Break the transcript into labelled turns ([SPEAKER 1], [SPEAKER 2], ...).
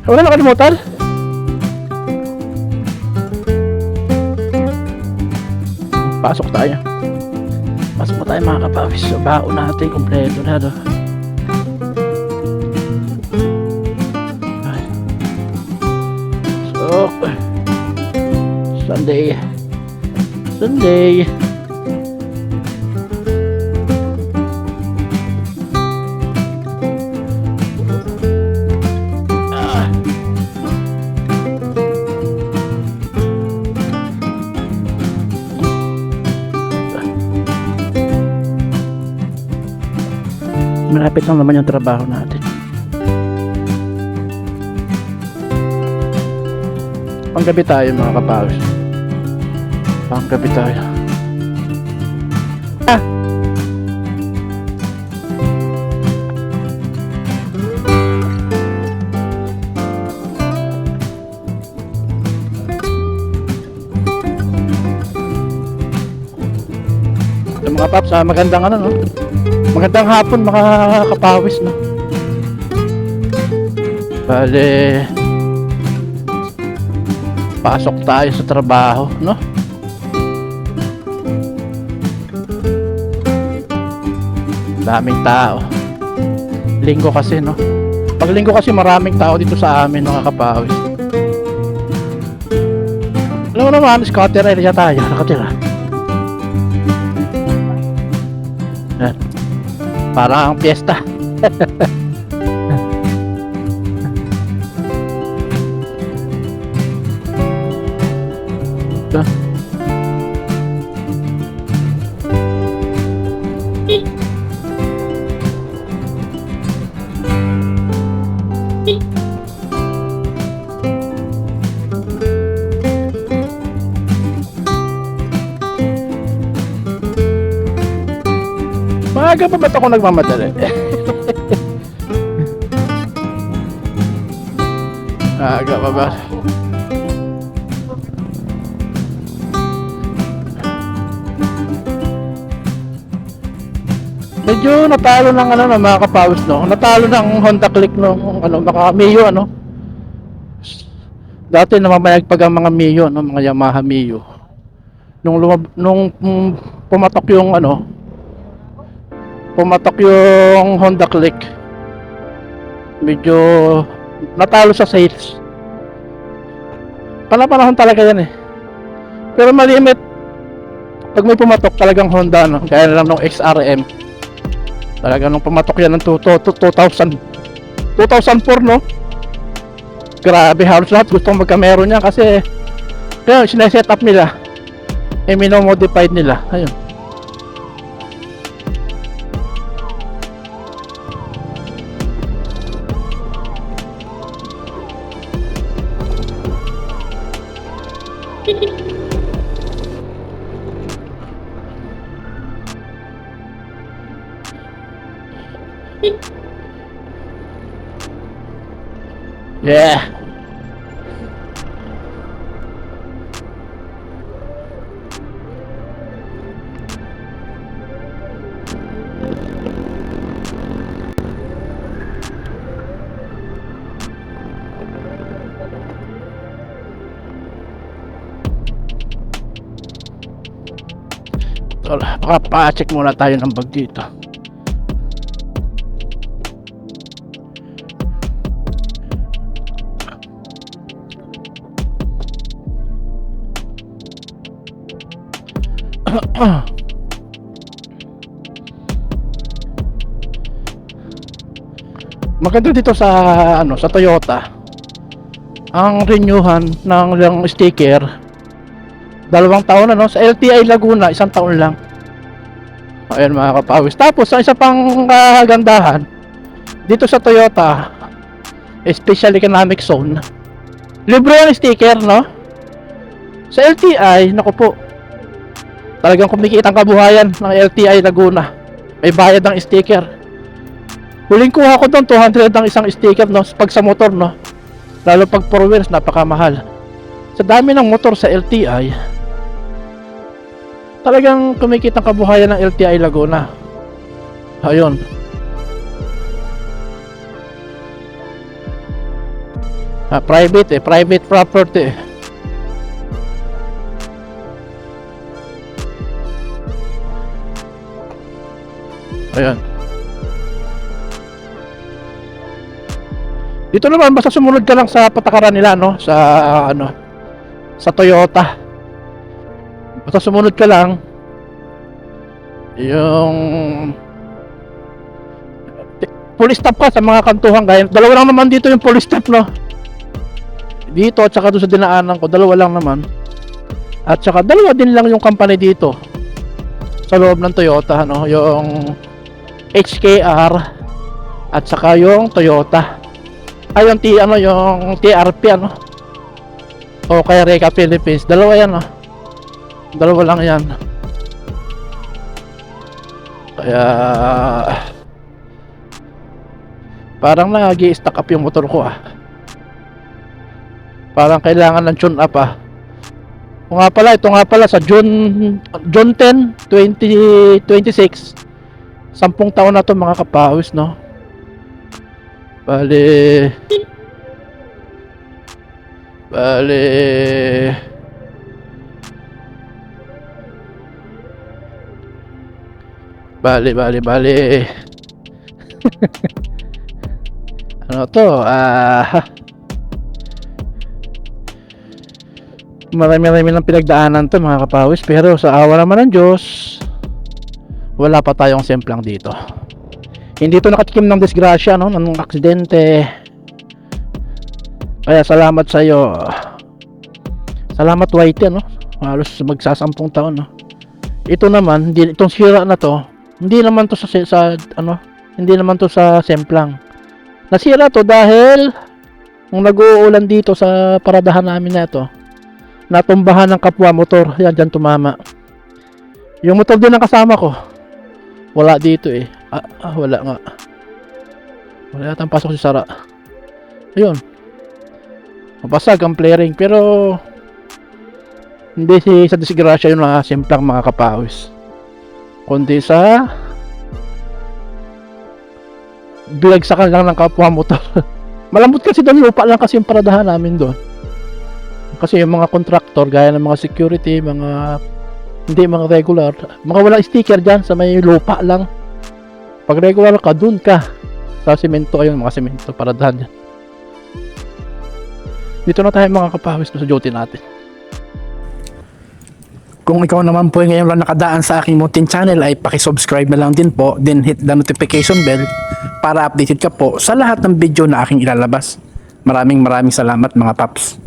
[SPEAKER 1] Wala nakalimutan? Pasok tayo. Pasok mo tayo mga kapawis. So, baon natin kompleto na do. So, Sunday. Sunday. Malapit lang naman yung trabaho natin. Panggabi tayo mga kapawis. Panggabi tayo. Ah! Yung mga paps, magandang ano, no? Magandang hapon mga kapawis, no? Bale, pasok tayo sa trabaho, no? Daming tao. Linggo kasi, no? Pag linggo kasi maraming tao dito sa amin, mga kapawis. Alam mo naman, scatter area tayo, nakatira. Yan. Parang ang piyesta. Ito. Maaga pa ba't ako nagmamadali? Maaga pa ba? Medyo natalo ng ano na mga kapawis, no? Natalo ng Honda Click no, ano, baka Mio, ano? Dati namamayagpag ang mga Mio, no? Mga Yamaha Mio. Nung pumatok yung ano, pumatok yung Honda Click, medyo natalo sa sales. Panahon talaga yan eh. Pero malimit pag may pumatok talagang Honda, no? Kaya lang nung XRM talaga nung pumatok yan ng 2004, no? Grabe, halos lahat gustong magkamero niya kasi kaya sineset up nila, minomodified nila. Ayun. Yeah. Baka pa-check muna tayo ng bag dito. Maganda dito sa ano, sa Toyota, ang renewhan ng sticker 2 taon na, no? Sa LTI Laguna 1 taon lang. Ayan mga kapawis. Tapos ang isa pang kagandahan dito sa Toyota Special Economic Zone, libre ang sticker, no? Sa LTI, naku po, talagang kumikita ang kabuhayan ng LTI Laguna. May bayad ng sticker. Huling kuha ko doon 200 ang isang sticker, no? Pag sa motor, no? Lalo pag 4 wheels, napakamahal. Sa dami ng motor sa LTI, talagang kumikita ang kabuhayan ng LTI Laguna. Ayun. Private private property eh. Ayan. Dito naman basta sumunod ka lang sa patakaran nila, no, sa ano, sa Toyota. Basta sumunod ka lang yung police stop ka sa mga kantuhan gaya. Dalawa lang naman dito yung police stop, no. Dito at saka doon sa dinaanan ko, dalawa lang naman. At saka dalawa din lang yung company dito sa loob ng Toyota, no, yung HKR at saka yung Toyota. Ay, yung yung TRP, ano, o kaya Reka Philippines. Dalawa yan, no. Dalawa lang yan. Kaya parang nag-i-stack up yung motor ko, ah. Parang kailangan ng tune up, ah. O nga pala, ito nga pala sa June 10, 2026. 10 taon na to mga kapawis, no. Bale ano to, marami ng pinagdaanan to mga kapawis, pero sa awa naman ng Diyos wala pa tayong semplang dito. Hindi to nakatikim ng disgrasya, no, ng aksidente. Kaya salamat sa iyo. Salamat Whitey, no. Halos magsasampung taon, no. Ito naman, itong sira na to, hindi naman to sa ano, hindi naman to sa semplang. Nasira to dahil nung nag-uulan dito sa paradahan namin na ito, natumbahan ng kapwa motor. Yan, dyan tumama. Yung motor din ang kasama ko, wala dito eh. Wala nga. Wala yatang pasok si Sara. Ayun. Mabasag ang flaring, pero hindi sa disgrasya yung mga simplang mga kapawis, kundi sa bilagsakan lang ng kapwa motor. Malambot kasi doon, lupa lang kasi yung paradahan namin doon. Kasi yung mga contractor, gaya ng mga security, hindi mga regular, mga walang sticker dyan sa may lupa lang. Pag regular ka, dun ka sa semento, ayun, mga semento paradahan dyan. Dito na tayo mga kapawis sa duty natin. Kung ikaw naman po ngayon lang nakadaan sa aking muntin channel, ay pakisubscribe na lang din po, then hit the notification bell para updated ka po sa lahat ng video na aking ilalabas. Maraming salamat mga paps.